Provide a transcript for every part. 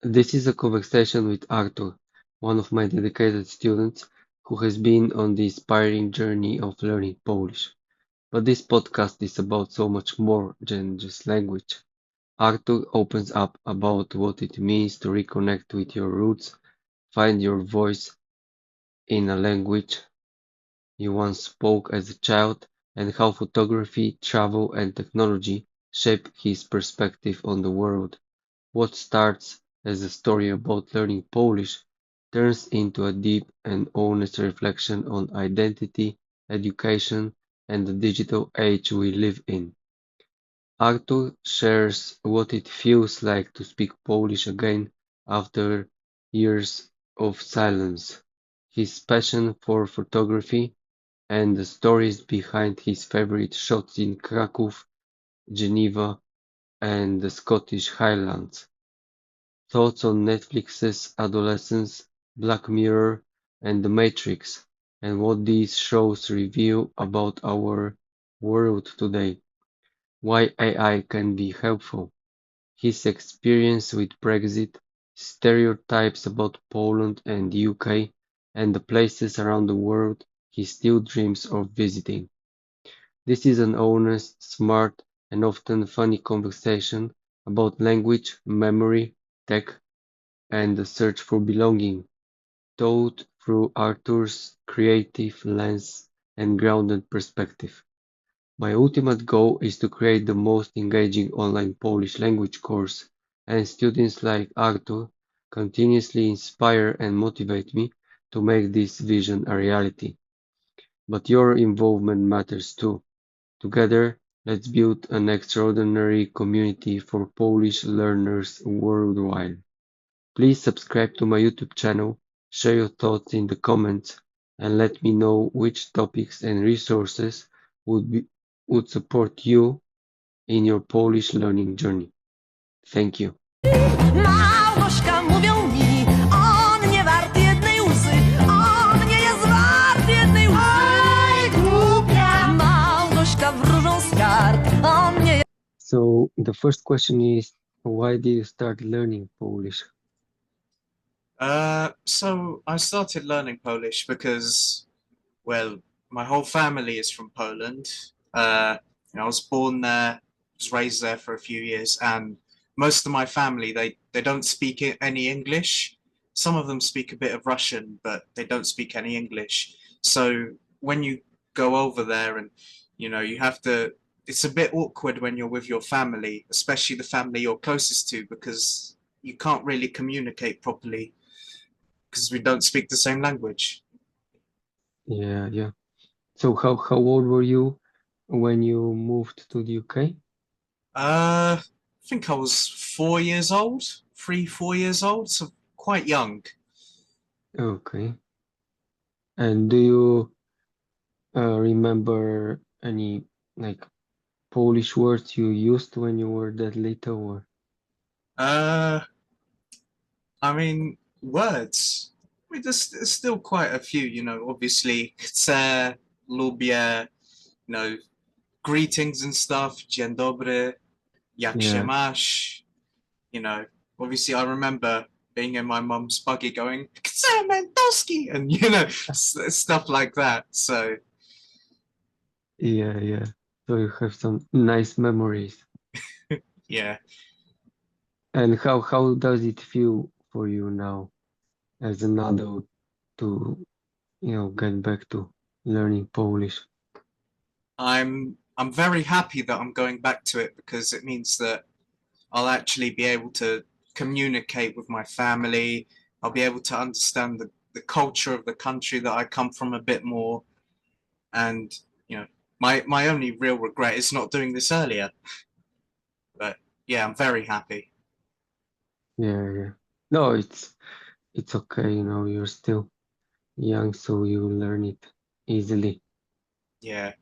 This is a conversation with Artur, one of my dedicated students who has been on the inspiring journey of learning Polish. But this podcast is about so much more than just language. Artur opens up about what it means to reconnect with your roots, find your voice in a language you once spoke as a child, and how photography, travel, and technology shape his perspective on the world. What starts as a story about learning Polish turns into a deep and honest reflection on identity, education, and the digital age we live in. Artur shares what it feels like to speak Polish again after years of silence, his passion for photography, and the stories behind his favorite shots in Kraków, Geneva, and the Scottish Highlands. Thoughts on Netflix's Adolescence, Black Mirror, and The Matrix, and what these shows reveal about our world today. Why AI can be helpful. His experience with Brexit, stereotypes about Poland and the UK, and the places around the world he still dreams of visiting. This is an honest, smart, and often funny conversation about language, memory, tech, and the search for belonging, told through Artur's creative lens and grounded perspective. My ultimate goal is to create the most engaging online Polish language course, and students like Artur continuously inspire and motivate me to make this vision a reality. But your involvement matters too. Together, let's build an extraordinary community for Polish learners worldwide. Please subscribe to my YouTube channel, share your thoughts in the comments, and let me know which topics and resources would support you in your Polish learning journey. Thank you. Małgorzka mówią mi, on nie wart jednej łzy, on nie jest wart jednej łzy. Oj, głupia! Małgorzka wróżą z kart, on nie jest... So the first question is, why did you start learning Polish? So I started learning Polish because, well, my whole family is from Poland. I was born there, was raised there for a few years, and most of my family they don't speak any English. Some of them speak a bit of Russian, but they don't speak any English. So when you go over there and you have to, it's a bit awkward when you're with your family, especially the family you're closest to, because you can't really communicate properly because we don't speak the same language. Yeah. So how old were you when you moved to the UK? I think I was 4 years old, 3, 4 years old, so quite young. Okay. And do you remember any like Polish words you used when you were that little? Or Uh, I mean, words. I mean, there's still quite a few, obviously, chcę, lubię, greetings and stuff, dzień dobry, jak się yeah, masz, you know, obviously I remember being in my mum's buggy going, chcę mentoski, and, stuff like that, so... yeah. So you have some nice memories. Yeah. And how does it feel for you now as an adult to, get back to learning Polish? I'm very happy that I'm going back to it because it means that I'll actually be able to communicate with my family. I'll be able to understand the culture of the country that I come from a bit more. And, my only real regret is not doing this earlier. But yeah, I'm very happy. Yeah. No, it's okay, you're still young, so you learn it easily. Yeah.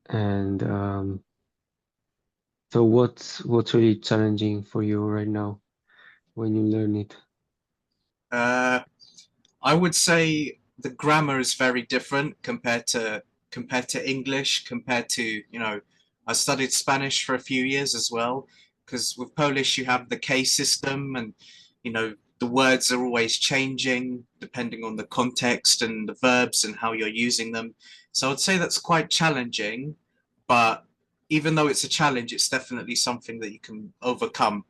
And so what's really challenging for you right now when you learn it? Uh, I would say the grammar is very different compared to English, compared to, I studied Spanish for a few years as well, because with Polish you have the K system and you know, the words are always changing depending on the context and the verbs and how you're using them. So I'd say that's quite challenging, but even though it's a challenge, it's definitely something that you can overcome.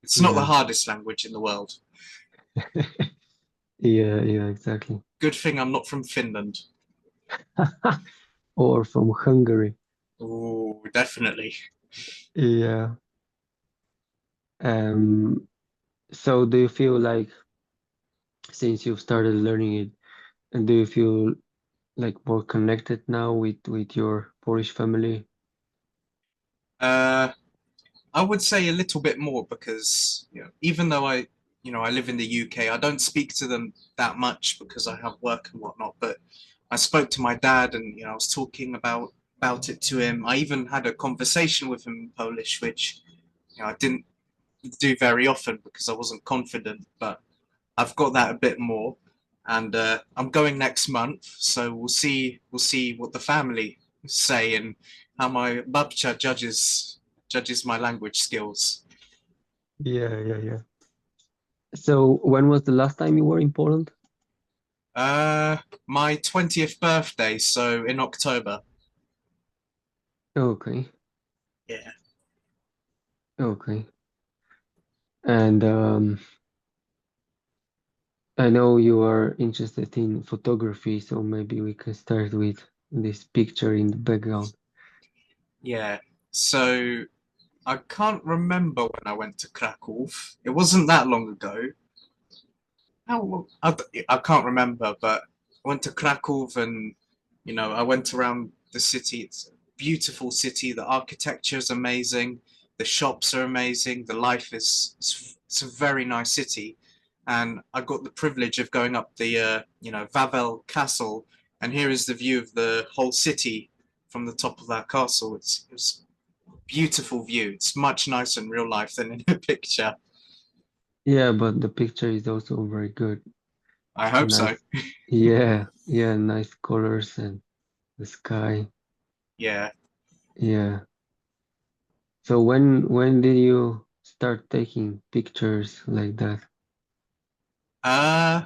It's not the Yeah. hardest language in the world. Yeah, yeah, exactly. Good thing I'm not from Finland. Or from Hungary. Oh, definitely. Yeah. Um, so do you feel like since you've started learning it, and do you feel like more connected now with your Polish family? Uh, I would say a little bit more because even though I live in the UK, I don't speak to them that much because I have work and whatnot. But I spoke to my dad, and I was talking about it to him. I even had a conversation with him in Polish, which I didn't do very often because I wasn't confident. But I've got that a bit more, and I'm going next month, so we'll see what the family say and how my babcia judges my language skills. Yeah, yeah, yeah. So when was the last time you were in Poland? Uh, my 20th birthday, so in October. Okay, Yeah. okay. And I know you are interested in photography, so maybe we can start with this picture in the background. Yeah. So I can't remember when I went to Kraków. It wasn't that long ago. How long? I can't remember, but I went to Kraków and, I went around the city. It's a beautiful city. The architecture is amazing. The shops are amazing. The life it's a very nice city. And I got the privilege of going up the, Wawel Castle. And here is the view of the whole city from the top of that castle. It's a beautiful view. It's much nicer in real life than in a picture. Yeah, but the picture is also very good. I hope so. Nice. Yeah, yeah, nice colors and the sky. Yeah. Yeah. So when did you start taking pictures like that? Uh,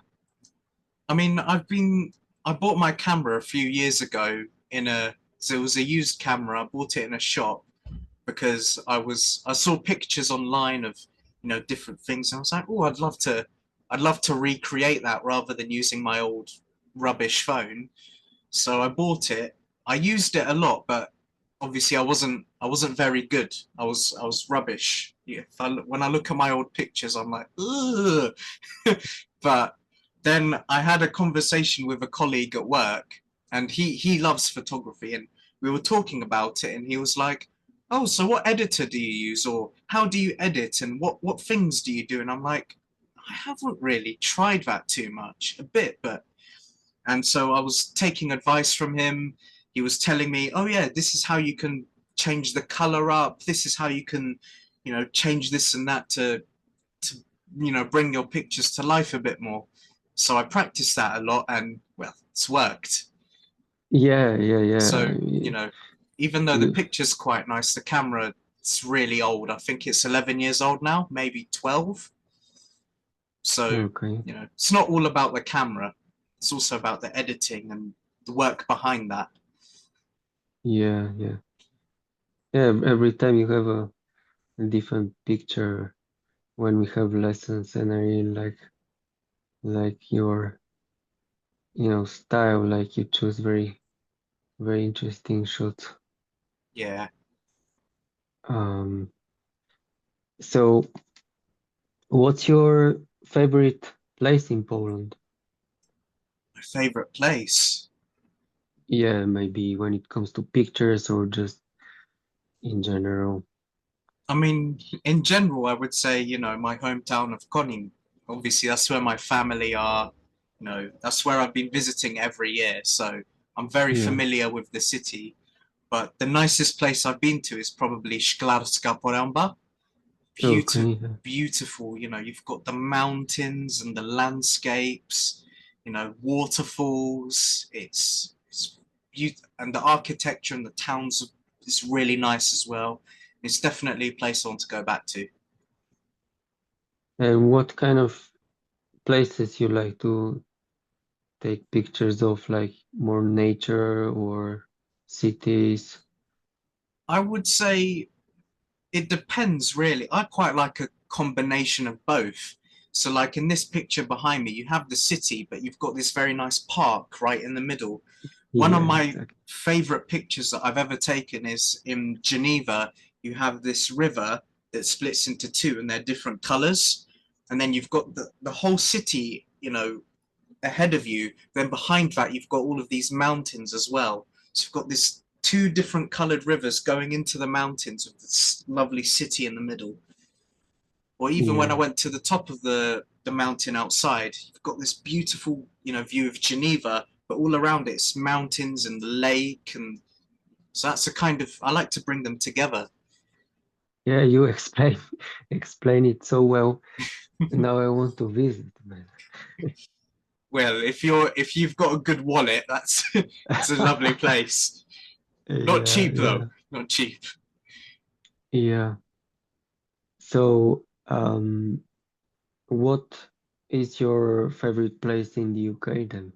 I mean, I bought my camera a few years ago so it was a used camera. I bought it in a shop because I saw pictures online of, different things. And I was like, oh, I'd love to recreate that rather than using my old rubbish phone. So I bought it. I used it a lot, but obviously I wasn't very good. I was rubbish. Yeah, when I look at my old pictures, I'm like, ugh. But then I had a conversation with a colleague at work, and he loves photography, and we were talking about it, and he was like, "Oh, so what editor do you use, or how do you edit, and what things do you do?" And I'm like, I haven't really tried that too much, a bit, but and so I was taking advice from him. He was telling me, "Oh yeah, this is how you can change the color up. This is how you can, change this and that to bring your pictures to life a bit more." So I practiced that a lot, and well, it's worked. Yeah, yeah, So yeah. even though the You, picture's quite nice, the camera it's really old. I think it's 11 years old now, maybe 12. So okay. it's not all about the camera. It's also about the editing and the work behind that. Yeah, yeah. Yeah, every time you have a different picture when we have lessons and I really like your, style, like you choose very, very interesting shots. Yeah. Um, so what's your favorite place in Poland? My favorite place. Yeah, maybe when it comes to pictures or just in general. I mean, in general, I would say, my hometown of Konin. Obviously, that's where my family are. That's where I've been visiting every year. So I'm very Yeah, familiar with the city. But the nicest place I've been to is probably Szklarska Poręba. Beautiful, okay. beautiful. You've got the mountains and the landscapes, waterfalls. It's beautiful. And the architecture and the towns is really nice as well. It's definitely a place I want to go back to. And what kind of places you like to take pictures of, like more nature or cities? I would say it depends really. I quite like a combination of both. So like in this picture behind me, you have the city, but you've got this very nice park right in the middle. One of Yeah, my exactly. favorite pictures that I've ever taken is in Geneva. You have this river that splits into two and they're different colors. And then you've got the whole city, ahead of you. Then behind that, you've got all of these mountains as well. So you've got this two different colored rivers going into the mountains with this lovely city in the middle. Or even when I Yeah, went to the top of the mountain outside, you've got this beautiful, view of Geneva, but all around it's mountains and the lake. And so that's a kind of, I like to bring them together. yeah, you explain it so well. And now I want to visit, man. Well, if you've got a good wallet, that's it's a lovely place. Not Yeah, cheap though, yeah, not cheap. yeah. So, what is your favorite place in the UK then?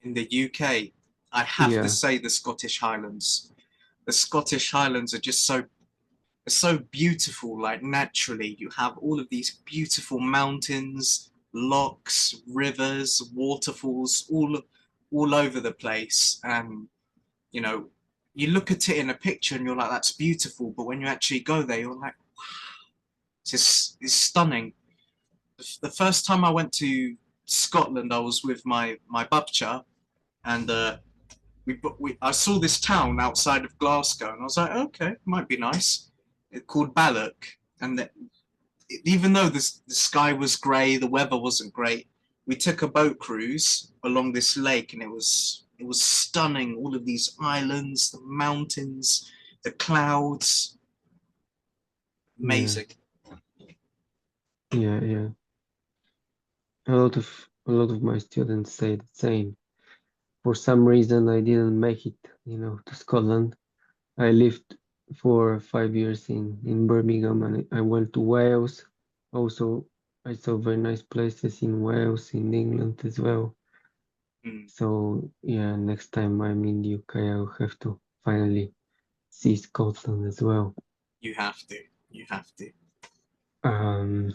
In the UK, I have to Yeah, say the Scottish Highlands. The Scottish Highlands are just so beautiful. Like naturally, you have all of these beautiful mountains, lochs, rivers, waterfalls, all over the place. And you know, you look at it in a picture and you're like, that's beautiful. But when you actually go there, you're like, it's stunning. The first time I went to Scotland, I was with my babcha, and I saw this town outside of Glasgow, and I was like, okay, might be nice. It's called Balloch, and even though the sky was grey, the weather wasn't great. We took a boat cruise along this lake, and it was stunning. All of these islands, the mountains, the clouds, yeah, amazing. yeah, yeah. A lot of my students say the same. For some reason, I didn't make it, to Scotland. I lived for 5 years in Birmingham, and I went to Wales. Also, I saw very nice places in Wales, in England as well. Mm, So yeah, next time I'm in the UK, I'll have to finally see Scotland as well. you have to, you have to. Um,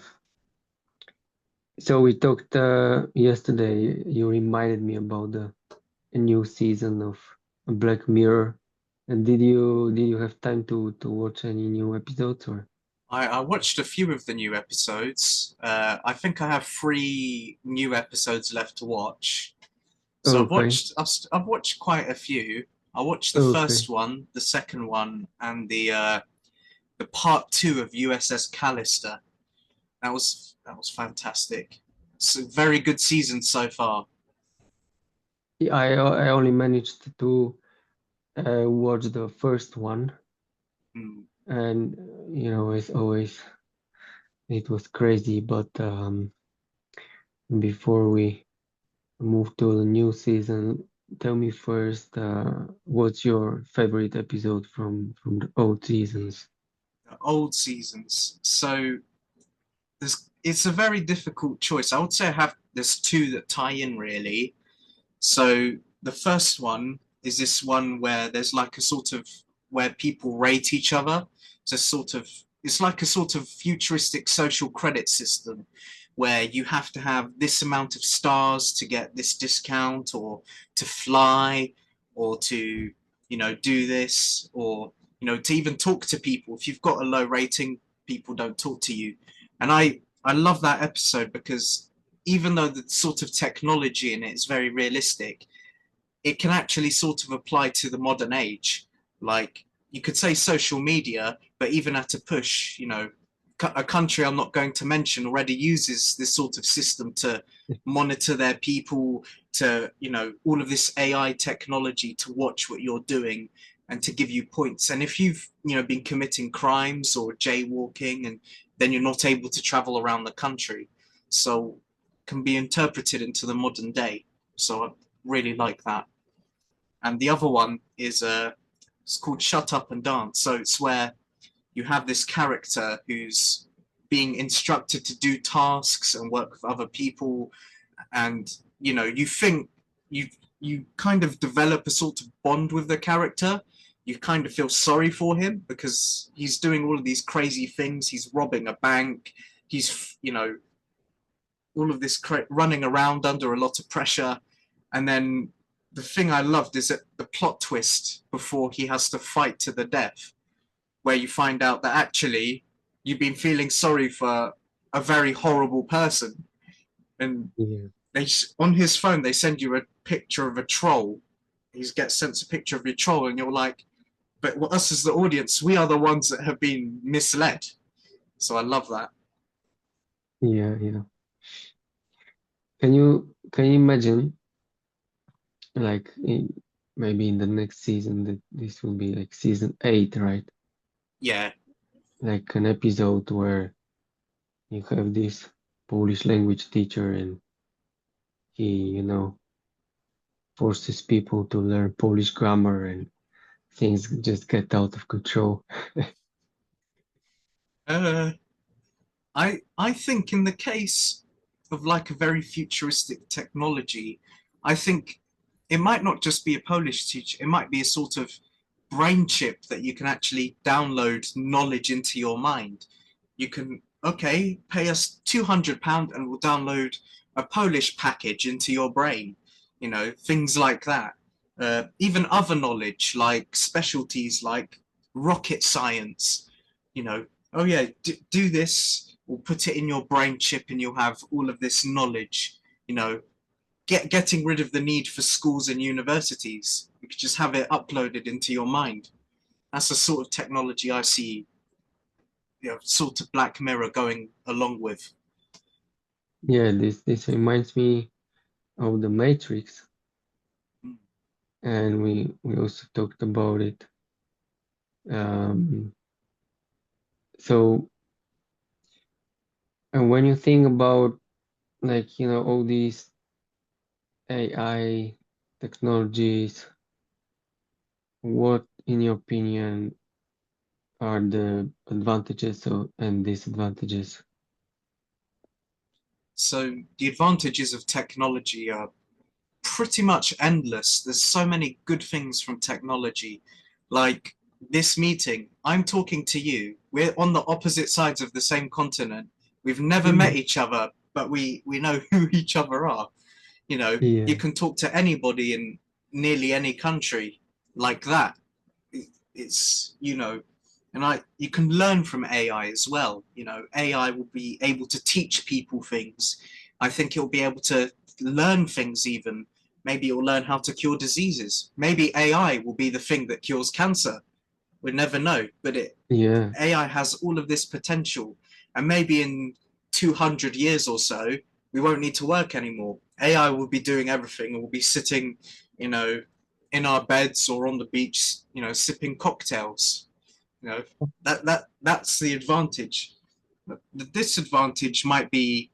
so we talked yesterday. You reminded me about the a new season of Black Mirror. And did you have time to watch any new episodes or? I watched a few of the new episodes. I think I have 3 new episodes left to watch. So I've Okay, watched I've watched quite a few. I watched the okay. first one, the second one, and the part 2 of USS Callister. That was fantastic. It's a very good season so far. Yeah, I only managed to watch the first one, Mm, and as always, it was crazy. But before we move to the new season, tell me first, what's your favorite episode from the old seasons? the old seasons. So it's a very difficult choice. I would say there's 2 that tie in really. So the first one is this one where there's like a sort of where people rate each other. It's like a sort of futuristic social credit system where you have to have this amount of stars to get this discount or to fly or to do this or to even talk to people. If you've got a low rating, people don't talk to you. And I love that episode because even though the sort of technology in it is very realistic, it can actually sort of apply to the modern age. Like you could say social media, but even at a push, a country I'm not going to mention already uses this sort of system to monitor their people, to, all of this AI technology to watch what you're doing and to give you points. And if you've, been committing crimes or jaywalking, and then you're not able to travel around the country. So can be interpreted into the modern day. So I really like that. And the other one is it's called Shut Up and Dance. So it's where you have this character who's being instructed to do tasks and work with other people. And, you think you kind of develop a sort of bond with the character. You kind of feel sorry for him because he's doing all of these crazy things. He's robbing a bank. He's, all of this running around under a lot of pressure. And then the thing I loved is that the plot twist before he has to fight to the death, where you find out that actually you've been feeling sorry for a very horrible person. And Yeah. they, on his phone, they send you a picture of a troll. He gets sent a picture of your troll, and you're like, but us as the audience, we are the ones that have been misled. So I love that. Yeah, yeah. Can you imagine like maybe in the next season that this will be like season 8, right? Yeah. Like an episode where you have this Polish language teacher and he, forces people to learn Polish grammar and things just get out of control. Uh, I think in the case of like a very futuristic technology, I think it might not just be a Polish teacher, it might be a sort of brain chip that you can actually download knowledge into your mind. You can, okay, pay us £200 and we'll download a Polish package into your brain, things like that. Even other knowledge like specialties like rocket science, oh yeah, do this, we'll put it in your brain chip and you'll have all of this knowledge, getting rid of the need for schools and universities. You could just have it uploaded into your mind. That's the sort of technology I see, sort of Black Mirror going along with. Yeah, this reminds me of the Matrix, and we also talked about it. Um, so, and when you think about like all these AI technologies, what in your opinion are the advantages and disadvantages? So the advantages of technology are pretty much endless. There's so many good things from technology. Like this meeting, I'm talking to you. We're on the opposite sides of the same continent. We've never met each other, but we know who each other are. You Yeah, can talk to anybody in nearly any country like that. It's, and you can learn from AI as well. AI will be able to teach people things. I think it will be able to learn things even. Maybe it will learn how to cure diseases. Maybe AI will be the thing that cures cancer. We never know, but yeah, AI has all of this potential, and maybe in 200 years or so, we won't need to work anymore. AI will be doing everything, and we'll be sitting, you know, in our beds or on the beach, sipping cocktails. That's the advantage. The disadvantage might be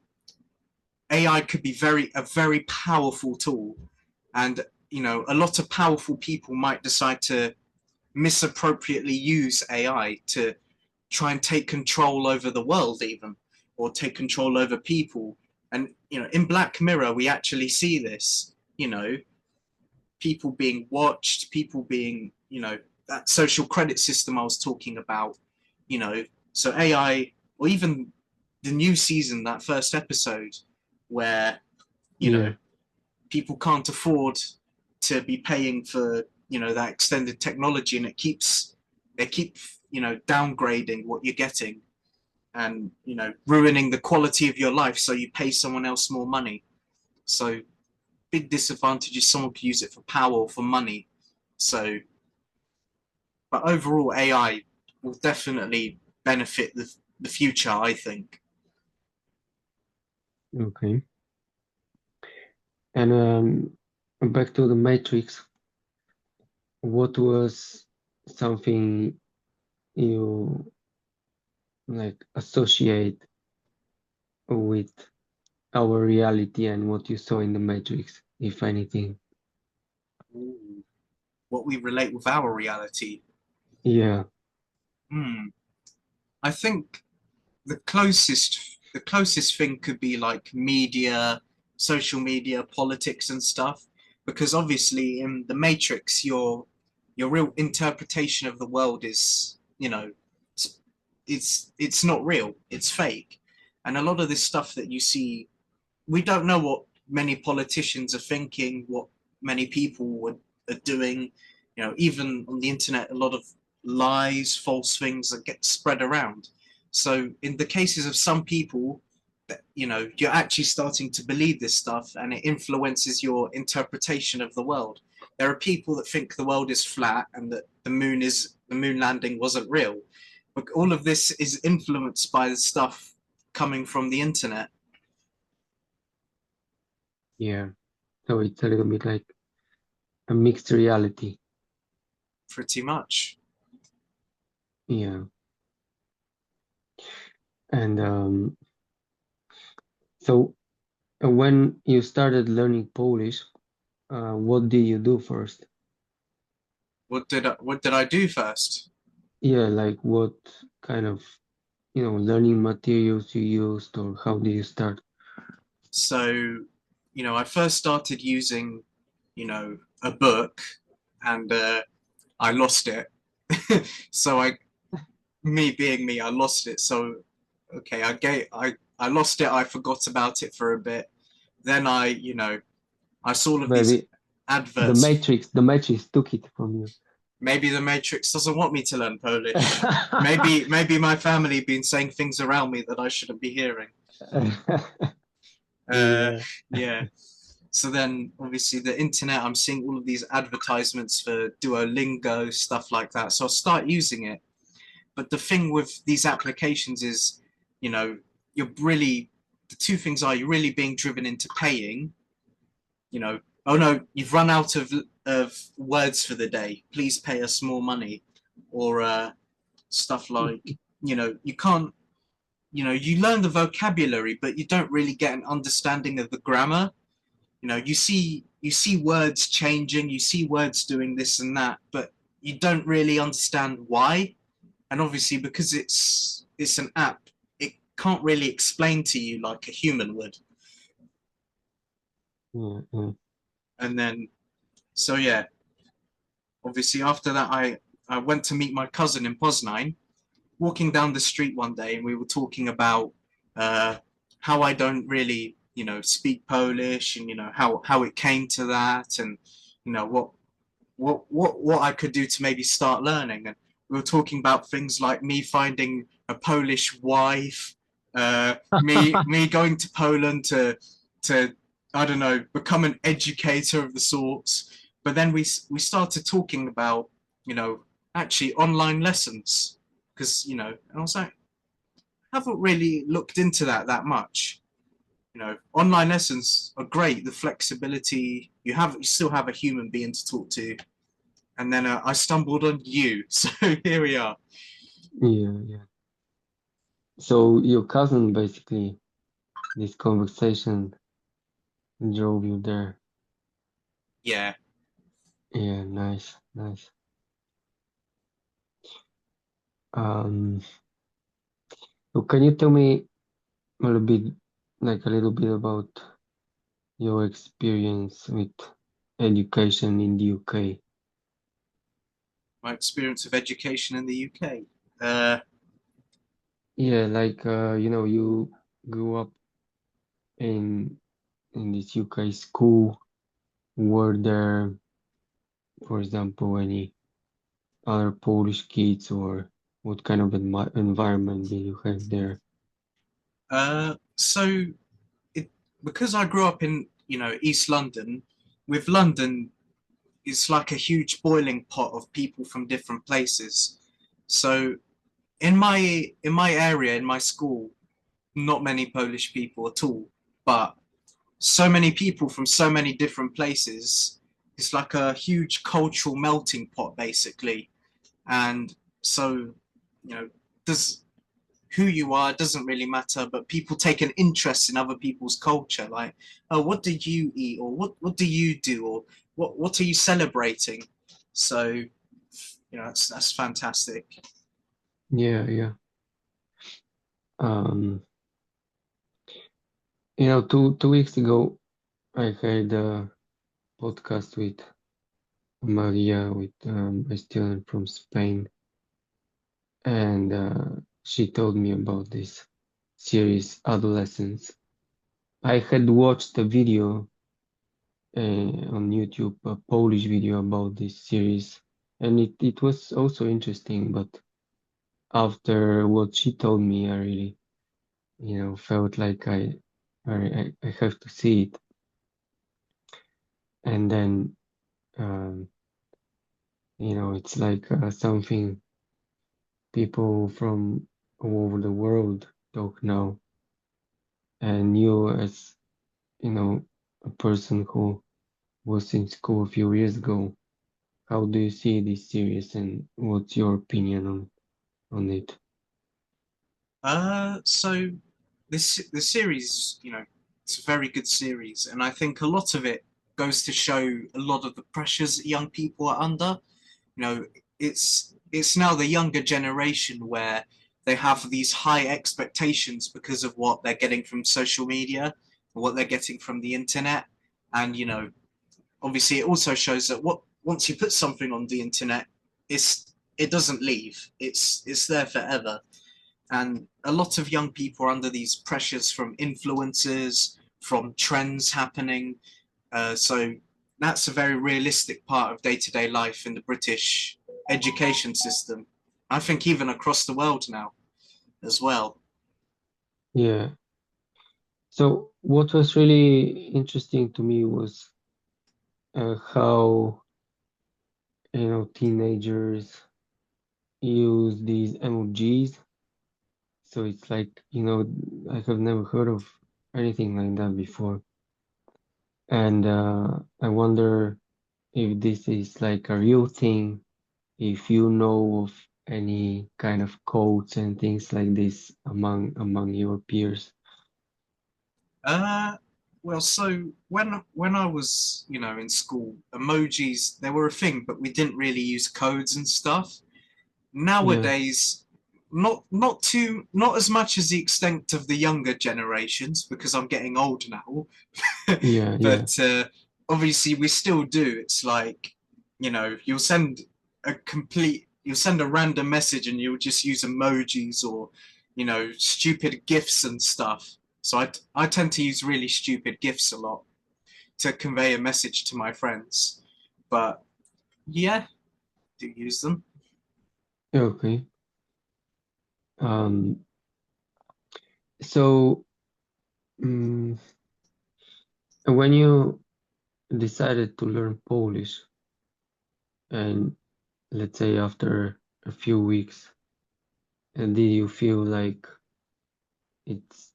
AI could be a very powerful tool, and a lot of powerful people might decide to misappropriately use AI to try and take control over the world, even, or take control over people. And in Black Mirror, we actually see this. People being watched, people being, that social credit system I was talking about. So AI, or even the new season, that first episode, where you know yeah, people can't afford to be paying for that extended technology, and they keep downgrading what you're getting, and ruining the quality of your life, so you pay someone else more money. So big disadvantage is someone could use it for power or for money. So, but overall, AI will definitely benefit the future, I think. okay. And back to the Matrix, what was something you like associate with our reality and what you saw in the Matrix, if anything? Ooh, what we relate with our reality. Yeah, Hmm. I think. the closest thing could be like media, social media, politics and stuff, because obviously in the Matrix, your real interpretation of the world is, it's it's not real, it's fake. And a lot of this stuff that you see, we don't know what many politicians are thinking, what many people are doing. Even on the internet, a lot of lies, false things that get spread around. So in the cases of some people, you're actually starting to believe this stuff, and it influences your interpretation of the world. There are people that think the world is flat and that the moon landing wasn't real. But all of this is influenced by the stuff coming from the internet. Yeah. So it's a little bit like a mixed reality. Pretty much. Yeah. And so when you started learning Polish, what did you do first? What did I do first? Yeah, like what kind of, learning materials you used, or how did you start? So, I first started using, a book, and I lost it. So me being me, I lost it. So, okay, I lost it. I forgot about it for a bit. Then I saw all of these Maybe adverts. the Matrix took it from you. Maybe the Matrix doesn't want me to learn Polish. Maybe my family been saying things around me that I shouldn't be hearing. Uh, Yeah. yeah. So then, obviously, the internet, I'm seeing all of these advertisements for Duolingo, stuff like that. So I'll start using it. But the thing with these applications is, you know, the two things are you're really being driven into paying, oh no, you've run out of words for the day. Please pay us more money. Or stuff like, you can't, you learn the vocabulary, but you don't really get an understanding of the grammar. You see words changing, you see words doing this and that, but you don't really understand why. And obviously, because it's an app, it can't really explain to you like a human would. Yeah, yeah. And then, so yeah, obviously after that, I went to meet my cousin in Poznan, walking down the street one day, and we were talking about uh, how I don't really, speak Polish, and how it came to that, and what I could do to maybe start learning. And we were talking about things like me finding a Polish wife, me going to Poland to I don't know, become an educator of the sorts. But then we started talking about actually online lessons, because and I was like, I haven't really looked into that much. Online lessons are great. The flexibility you still have a human being to talk to. And then I stumbled on you, so here we are. Yeah, yeah. So your cousin basically, this conversation drove you there. Yeah. Yeah, nice, nice. Um, so can you tell me a little bit, like a little bit about your experience with education in the UK? My experience of education in the UK. Uh, Yeah, like you grew up in this UK school. Were there, for example, any other Polish kids, or what kind of environment did you have there? so it because I grew up in East London. With London, it's like a huge boiling pot of people from different places. So in my area, in my school, not many Polish people at all, but so many people from so many different places. It's like a huge cultural melting pot, basically. And so, does who you are doesn't really matter, but people take an interest in other people's culture. Like, oh, what did you eat, or what do you do, or what are you celebrating? So, that's fantastic. Yeah, yeah. Um, two weeks ago, I heard a podcast with Maria, with a student from Spain, and she told me about this series, Adolescence. I had watched a video on YouTube, a Polish video about this series, and it was also interesting, but after what she told me, I really, felt like I have to see it. And then, um, it's like something people from all over the world talk now. And you, as, a person who was in school a few years ago, how do you see this series and what's your opinion on it? So the series, it's a very good series, and I think a lot of it goes to show a lot of the pressures that young people are under. You know, it's now the younger generation where they have these high expectations because of what they're getting from social media, what they're getting from the internet, and obviously it also shows that what once you put something on the internet, it doesn't leave. It's there forever. And a lot of young people are under these pressures from influencers, from trends happening. So that's a very realistic part of day-to-day life in the British education system. I think even across the world now as well. Yeah. So what was really interesting to me was how, teenagers use these emojis. So it's like, I have never heard of anything like that before. And I wonder if this is like a real thing, if you know of any kind of codes and things like this among your peers. Uh, well, so when I was in school, emojis they were a thing, but we didn't really use codes and stuff. Yeah, Nowadays, not as much as the extent of the younger generations because I'm getting old now. yeah, yeah. But obviously we still do. It's like you'll send a random message and you'll just use emojis or stupid gifs and stuff. So I tend to use really stupid gifs a lot to convey a message to my friends. But yeah, do use them. Okay. Um, so mm when you decided to learn Polish, and let's say after a few weeks, did you feel like it's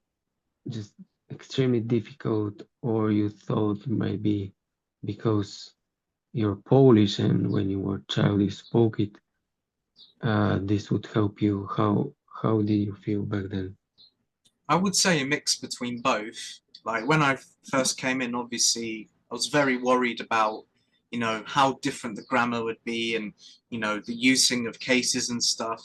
just extremely difficult, or you thought maybe because you're Polish and when you were a child you spoke it, this would help you? How did you feel back then? I would say a mix between both. Like when I first came in, obviously, I was very worried about, how different the grammar would be and, the using of cases and stuff.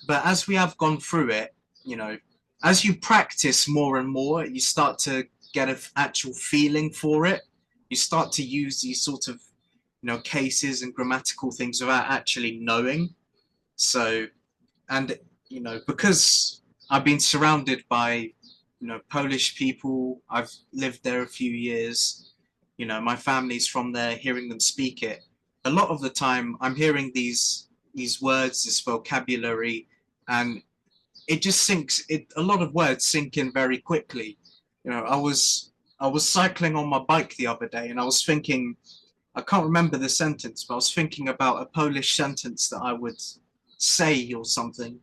But as we have gone through it, you know, as you practice more and more, you start to get an actual feeling for it. You start to use these sort of, cases and grammatical things without actually knowing. So, and because I've been surrounded by Polish people, I've lived there a few years, my family's from there, hearing them speak it, a lot of the time I'm hearing these words, this vocabulary, and it just sinks it a lot of words sink in very quickly. I was cycling on my bike the other day and I was thinking, I can't remember the sentence, but I was thinking about a Polish sentence that I would say or something,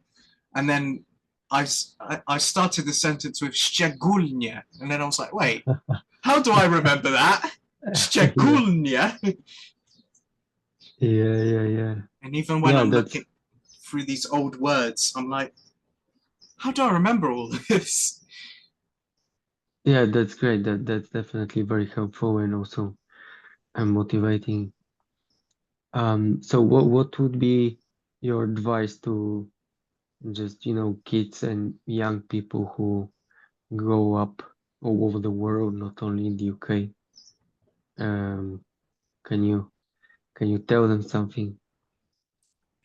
and then I started the sentence with szczególnie, and then I was like, wait, how do I remember that? Yeah, Szczególnie. yeah, yeah, yeah. And even when Yeah, I'm looking through these old words, I'm like, how do I remember all this? that's great. That's definitely very helpful and also motivating. So what would be your advice to just, kids and young people who grow up all over the world, not only in the UK. Um, can you tell them something?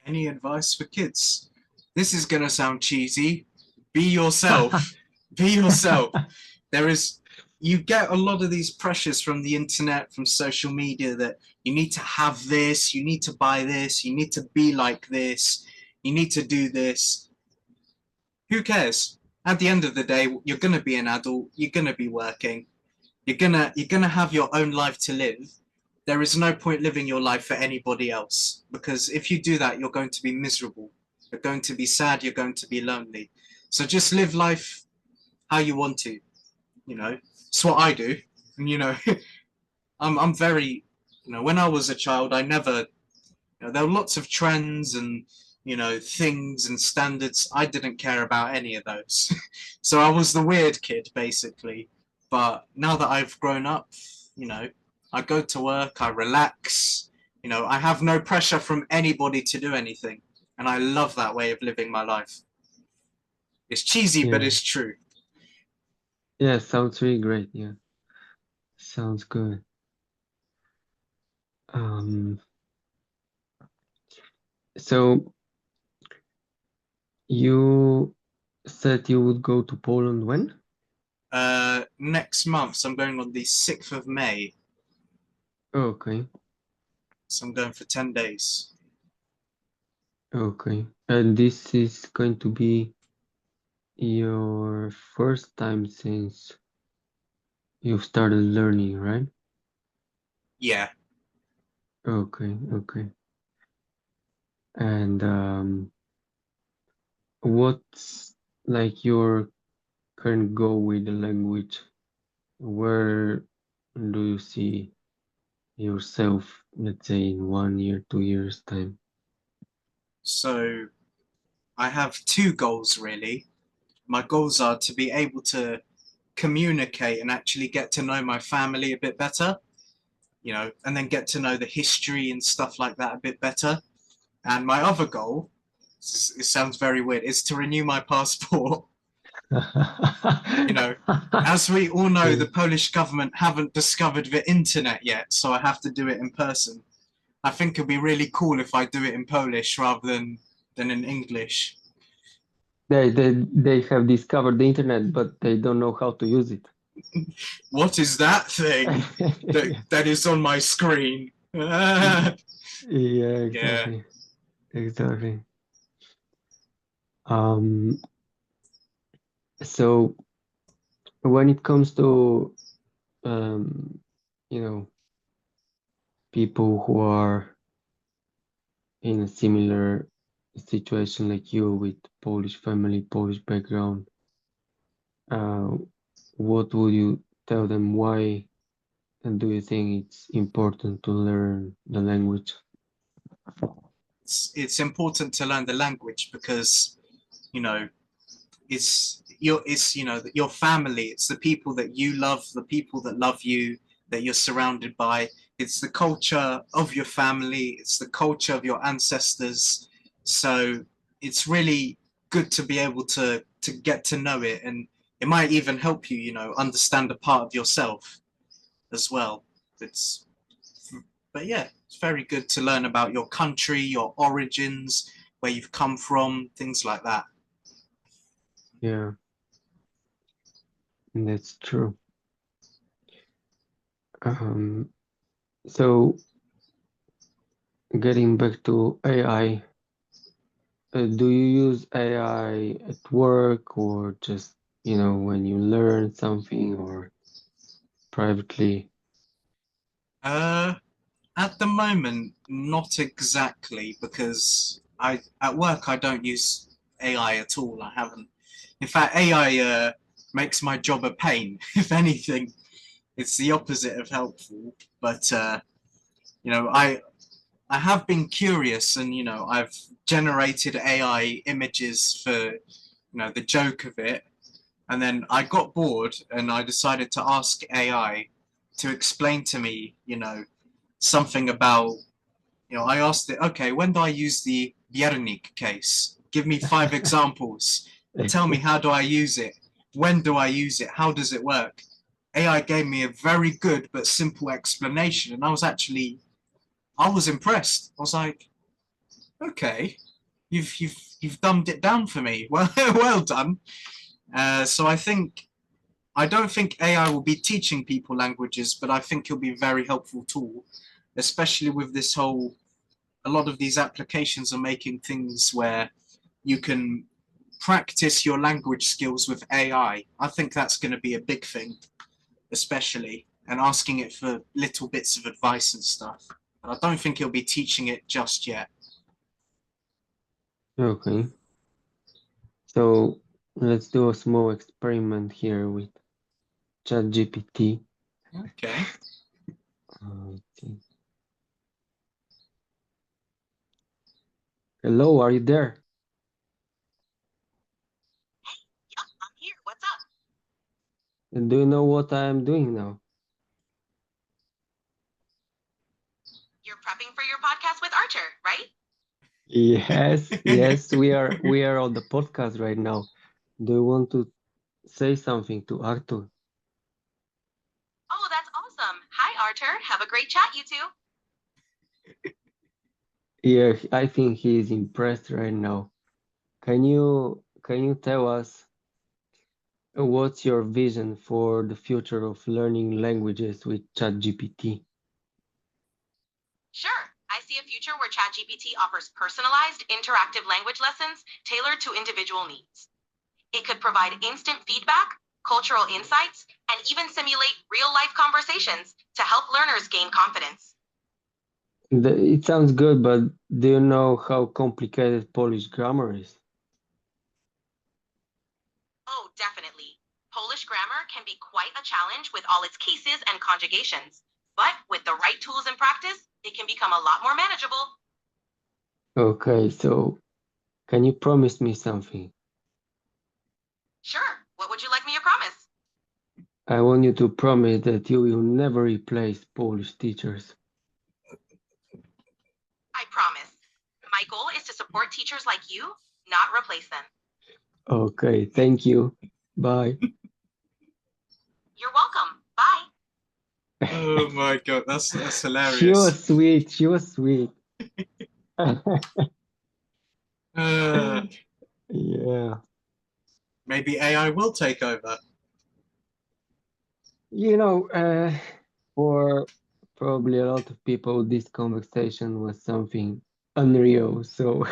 Any advice for kids? This is going to sound cheesy. Be yourself. Be yourself. There is, you get a lot of these pressures from the internet, from social media, that you need to have this, you need to buy this, you need to be like this, you need to do this. Who cares? At the end of the day, you're going to be an adult, you're going to be working, you're going to have your own life to live. There is no point living your life for anybody else, because if you do that, you're going to be miserable. You're going to be sad, you're going to be lonely. So just live life how you want to, you know. It's what I do. And I'm very, when I was a child, I never, there were lots of trends and things and standards. I didn't care about any of those. So I was the weird kid basically. But now that I've grown up, you know, I go to work, I relax, I have no pressure from anybody to do anything. And I love that way of living my life. It's cheesy, but Yeah, it's true. yeah, sounds really great. Yeah, sounds good. Um, so you said you would go to Poland when? Next month, so I'm going on the 6th of May. Okay, So I'm going for 10 days. okay. And this is going to be your first time since you've started learning, right? Yeah. Okay, okay. And what's like your current goal with the language? Where do you see yourself, let's say, in 1 year, 2 years time? So I have two goals really. My goals are to be able to communicate and actually get to know my family a bit better, and then get to know the history and stuff like that a bit better. And my other goal, it sounds very weird, is to renew my passport. you know, as we all know, the Okay. Polish government haven't discovered the internet yet, so I have to do it in person. I think it'd be really cool if I do it in Polish rather than in English. They have discovered the internet, but they don't know how to use it. What is that thing that Yeah, that is on my screen? yeah, Yeah. exactly, exactly. Um, so when it comes to um, you know, people who are in a similar situation like you with Polish family, Polish background, uh, what would you tell them? Why do you think it's important to learn the language? It's important to learn the language because you know it's your family, it's the people that you love, the people that love you, that you're surrounded by. It's the culture of your family, it's the culture of your ancestors. So it's really good to be able to get to know it, and it might even help you, understand a part of yourself as well. It's but yeah, it's very good to learn about your country, your origins, where you've come from, things like that. Yeah, that's true. Um, so getting back to AI, do you use AI at work or just, when you learn something or privately? Uh, at the moment, not exactly, because I at work I don't use AI at all. I haven't. In fact, AI makes my job a pain. If anything, it's the opposite of helpful. But you know, I have been curious, and I've generated AI images for the joke of it, and then I got bored, and I decided to ask AI to explain to me, something about, I asked it, okay, when do I use the Biernik case? Give me 5 examples. Tell me, how do I use it? When do I use it? How does it work? AI gave me a very good but simple explanation, and I was impressed. I was like, okay, you've dumbed it down for me. Well, well done. So I don't think AI will be teaching people languages, but I think it'll be a very helpful tool, especially with this whole. A lot of these applications are making things where you can practice your language skills with AI. I think that's going to be a big thing, especially, and asking it for little bits of advice and stuff. But I don't think it'll be teaching it just yet. Okay. So let's do a small experiment here with ChatGPT. Okay. Okay. Hello, are you there? Yep, I'm here. What's up? And do you know what I am doing now? You're prepping for your podcast with Artur, right? Yes, yes, we are on the podcast right now. Do you want to say something to Artur? Oh, that's awesome. Hi, Artur. Have a great chat, you two. Yeah, I think he is impressed right now. Can you tell us what's your vision for the future of learning languages with ChatGPT? Sure. I see a future where ChatGPT offers personalized, interactive language lessons tailored to individual needs. It could provide instant feedback, cultural insights, and even simulate real-life conversations to help learners gain confidence. It sounds good, but do you know how complicated Polish grammar is? Oh, definitely. Polish grammar can be quite a challenge with all its cases and conjugations, but with the right tools and practice, it can become a lot more manageable. Okay, so can you promise me something? Sure. What would you like me to promise? I want you to promise that you will never replace Polish teachers. I promise. My goal is to support teachers like you, not replace them. Okay, thank you. Bye. You're welcome. Bye. Oh my god, that's She hilarious. was sweet. She was sweet. Yeah. Maybe AI will take over. You know, for probably a lot of people, this conversation was something unreal. So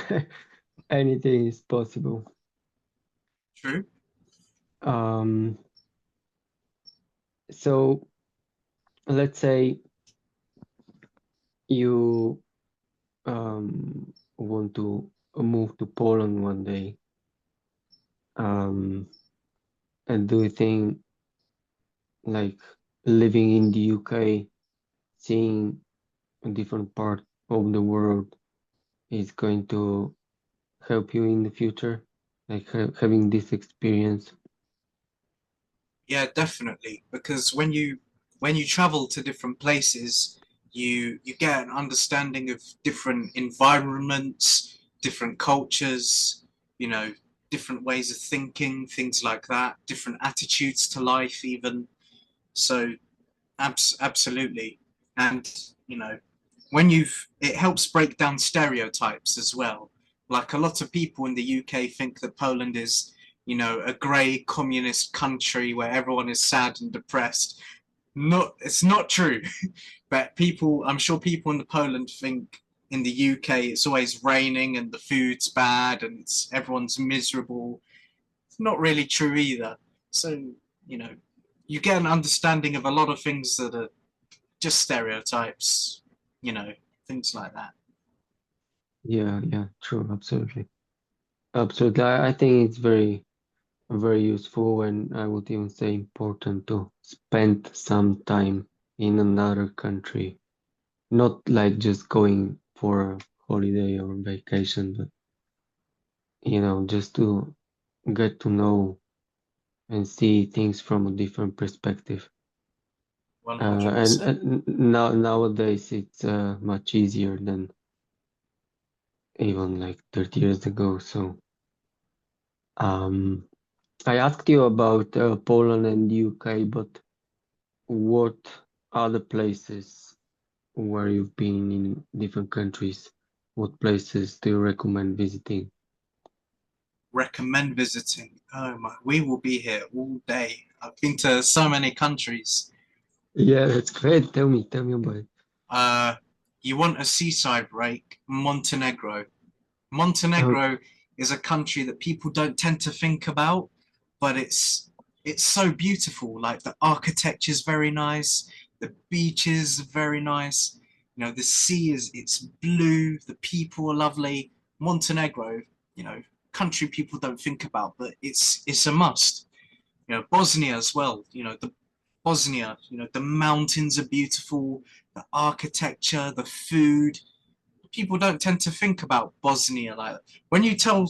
anything is possible. True. Um, so let's say you want to move to Poland one day. And do you think like living in the UK, seeing a different part of the world is going to help you in the future? Like having this experience? Yeah, definitely. Because when you travel to different places, you get an understanding of different environments, different cultures, you know, different ways of thinking, things like that, different attitudes to life even. So absolutely. And you know, it helps break down stereotypes as well. Like a lot of people in the UK think that Poland is, you know, a grey communist country where everyone is sad and depressed. It's not true. But I'm sure people in Poland think in the UK it's always raining and the food's bad and everyone's miserable. It's not really true either. So, you know, you get an understanding of a lot of things that are just stereotypes, you know, things like that. Yeah, yeah, true, absolutely. Absolutely. I think it's very useful, and I would even say important to spend some time in another country. Not like just going for a holiday or vacation, but just to get to know and see things from a different perspective. And 100%. nowadays it's much easier than even like 30 years ago. So Um, I asked you about Poland and UK, but what other places where you've been in different countries? What places do you recommend visiting? Recommend visiting. Oh my, we will be here all day. I've been to so many countries. Yeah, that's great. Tell me about it. Uh, you want a seaside break? Montenegro. Oh, Montenegro is a country that people don't tend to think about, but it's so beautiful. Like the architecture is very nice, the beaches are very nice. You know, the sea is it's blue, the people are lovely. Montenegro, you know, country people don't think about, but it's a must. You know, Bosnia as well. You know, the Bosnia. You know, the mountains are beautiful, the architecture, the food. People don't tend to think about Bosnia like that. When you tell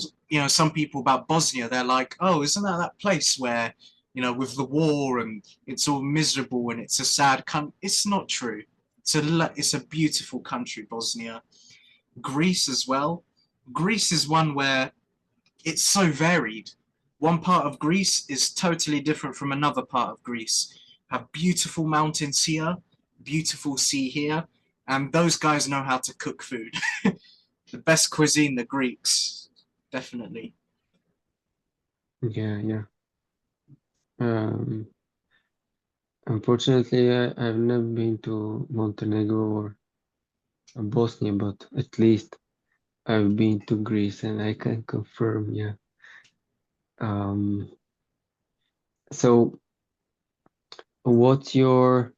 some people about Bosnia, they're like, "Oh, isn't that that place where with the war and it's all miserable and it's a sad country?" It's not true. It's a beautiful country, Bosnia. Greece as well. Greece is one where it's so varied. One part of Greece is totally different from another part of Greece. Have beautiful mountains here, beautiful sea here, and those guys know how to cook food. The best cuisine, the Greeks, definitely. yeah, yeah. Um, Unfortunately, I've never been to Montenegro or Bosnia, but at least I've been to Greece and I can confirm, yeah. Um, so what's your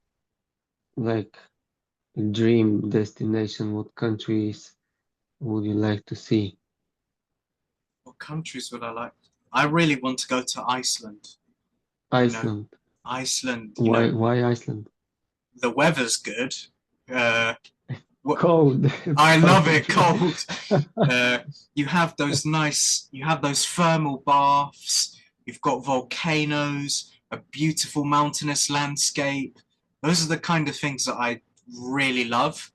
like dream destination? What countries would you like to see? What countries would I like? I really want to go to Iceland. You know, Iceland. Iceland. Why Iceland? The weather's good. Uh, what Cold, I love it probably. cold. Uh, you have those thermal baths. You've got volcanoes, a beautiful mountainous landscape. Those are the kind of things that I really love.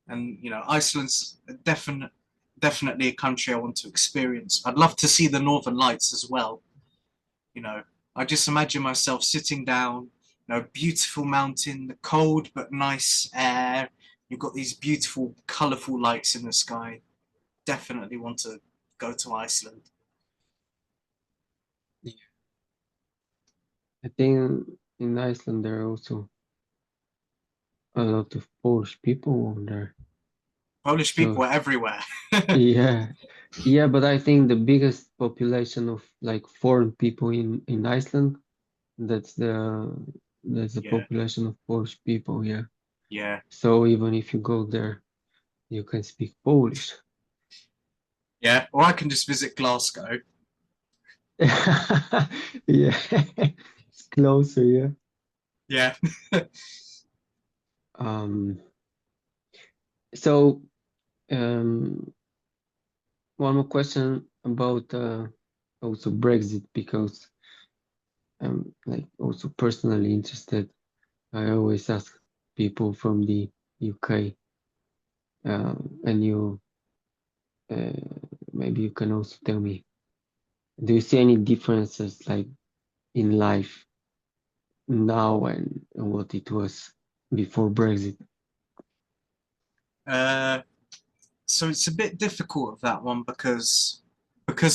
And Iceland's definitely a country I want to experience. I'd love to see the Northern Lights as well. You know, I just imagine myself sitting down, beautiful mountain, the cold but nice air. You've got these beautiful, colourful lights in the sky. Definitely want to go to Iceland. I think in Iceland there are also a lot of Polish people over there. Polish people So are everywhere. yeah, yeah, but I think the biggest population of like foreign people in Iceland, that's the Yeah, population of Polish people, yeah. yeah, So even if you go there, you can speak Polish. yeah. Or I can just visit Glasgow. Yeah, it's closer, yeah. Yeah. Um, so um, one more question about also Brexit because I'm like also personally interested. I always ask people from the UK, and you uh, maybe you can also tell me, do you see any differences like in life now and what it was before Brexit? uh, so it's a bit difficult of that one because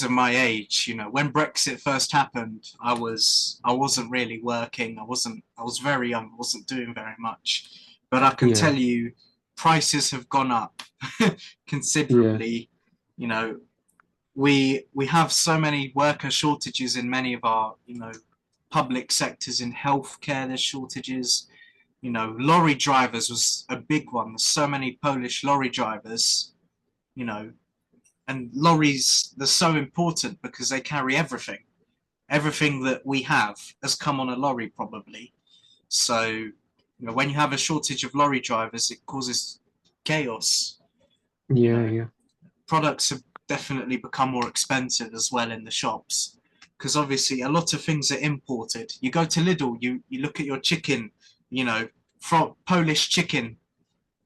of my age. When Brexit first happened, I wasn't really working. I was very young. I wasn't doing very much. But I can Yeah, tell you, prices have gone up yeah, considerably. You know, we have so many worker shortages in many of our public sectors. In healthcare there's shortages. Lorry drivers was a big one. There's so many Polish lorry drivers. you know and lorries, they're so important because they carry everything that we have has come on a lorry probably. So when you have a shortage of lorry drivers, it causes chaos. you yeah, know yeah, Products have definitely become more expensive as well in the shops because obviously a lot of things are imported. You go to Lidl, you look at your chicken, from Polish chicken.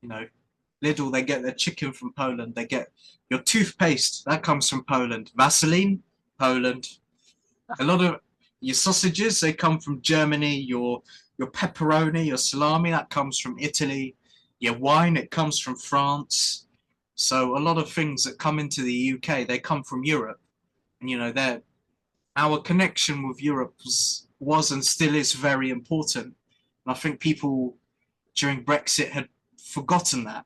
you know Lidl, they get their chicken from Poland. They get your toothpaste, that comes from Poland. Vaseline, Poland. A lot of your sausages, they come from Germany. Your pepperoni, your salami, that comes from Italy. Your wine, it comes from France. So a lot of things that come into the UK, they come from Europe. And our connection with Europe was and still is very important. And I think people during Brexit had forgotten that.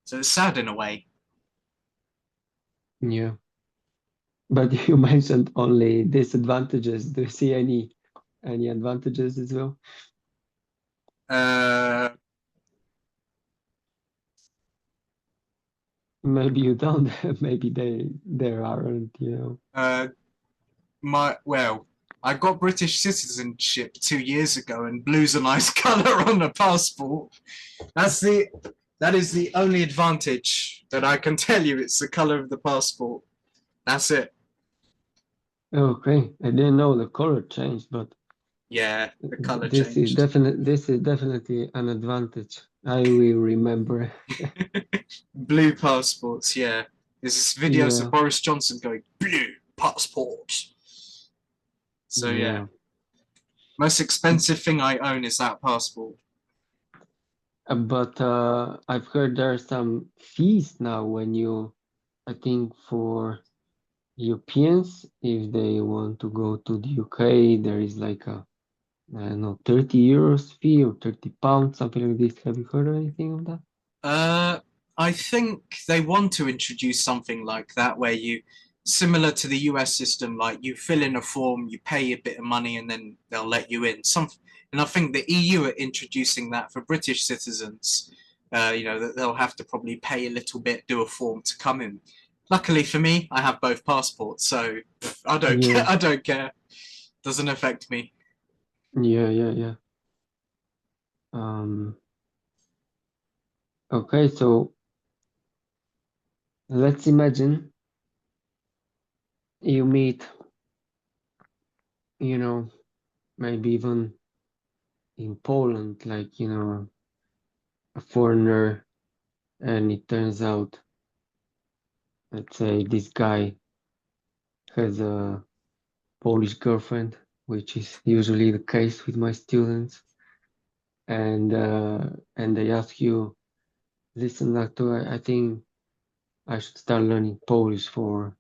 So it's sad in a way. Yeah. But you mentioned only disadvantages. Do you see any advantages as well? Maybe you don't. Maybe there aren't, I got British citizenship 2 years ago, and blue's a nice colour on the passport. That is the only advantage that I can tell you. It's the colour of the passport. That's it. Okay, I didn't know the color changed, but yeah, the colour this changed. This is definitely an advantage. I will remember. Blue passports, yeah. There's videos of Boris Johnson going, blue passport. So yeah. Most expensive thing I own is that passport. But I've heard there are some fees now when I think for Europeans, if they want to go to the UK, there is like a, I don't know, 30 euros fee or 30 pounds, something like this. Have you heard of anything of that? I think they want to introduce something like that where similar to the US system, like you fill in a form, you pay a bit of money, and then they'll let you in. And I think the EU are introducing that for British citizens, that they'll have to probably pay a little bit, do a form to come in. Luckily for me, I have both passports, so I don't care. I don't care. Doesn't affect me. Yeah. Okay, so let's imagine you meet, maybe even in Poland, like, a foreigner, and it turns out, let's say this guy has a Polish girlfriend, which is usually the case with my students, and they ask you, listen, Artur, I think I should start learning Polish for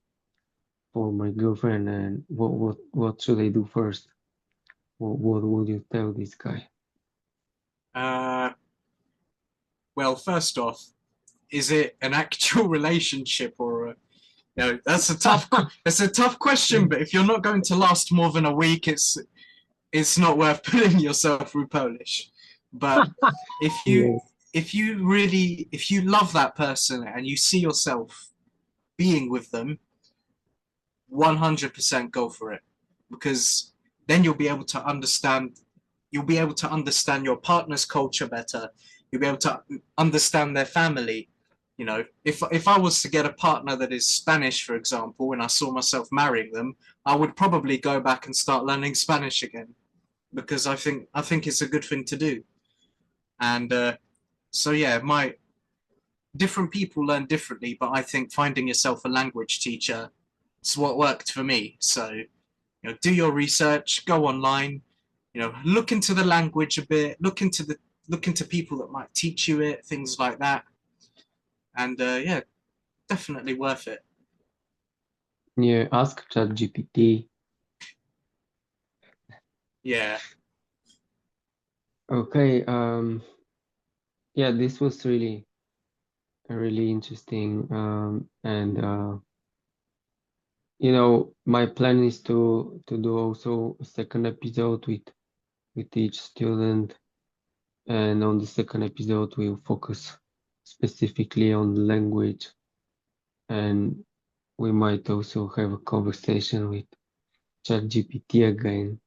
my girlfriend, and what should I do first? What would you tell this guy? Well, first off, is it an actual relationship or that's a tough question, but if you're not going to last more than a week, it's not worth putting yourself through Polish. But if you love that person and you see yourself being with them, 100% go for it, because then you'll be able to understand your partner's culture better. You'll be able to understand their family. If I was to get a partner that is Spanish, for example, and I saw myself marrying them, I would probably go back and start learning Spanish again, because I think it's a good thing to do. And so yeah, different people learn differently, but I think finding yourself a language teacher is what worked for me. So do your research, go online, look into the language a bit, look into people that might teach you it, things like that. And yeah, definitely worth it. Yeah, ask ChatGPT. Yeah. Okay. Yeah, this was really interesting. And my plan is to do also a second episode with each student, and on the second episode we'll focus specifically on the language, and we might also have a conversation with ChatGPT again.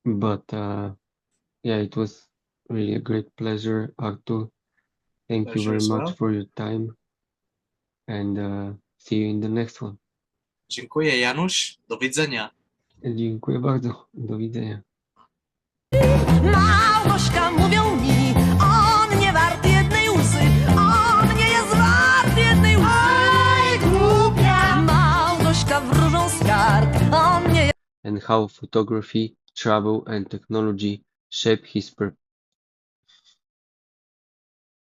But yeah, it was really a great pleasure, Artur. Thank you very much for your time, and see you in the next one. Dziękuję, Janusz. Do widzenia. Dziękuję bardzo. Do widzenia. Małgośka mówią mi, on nie wart jednej łzy, on nie jest wart jednej łzy. Oj, głupia! Małgośka wróżą z kart, how photography, travel, and technology shape his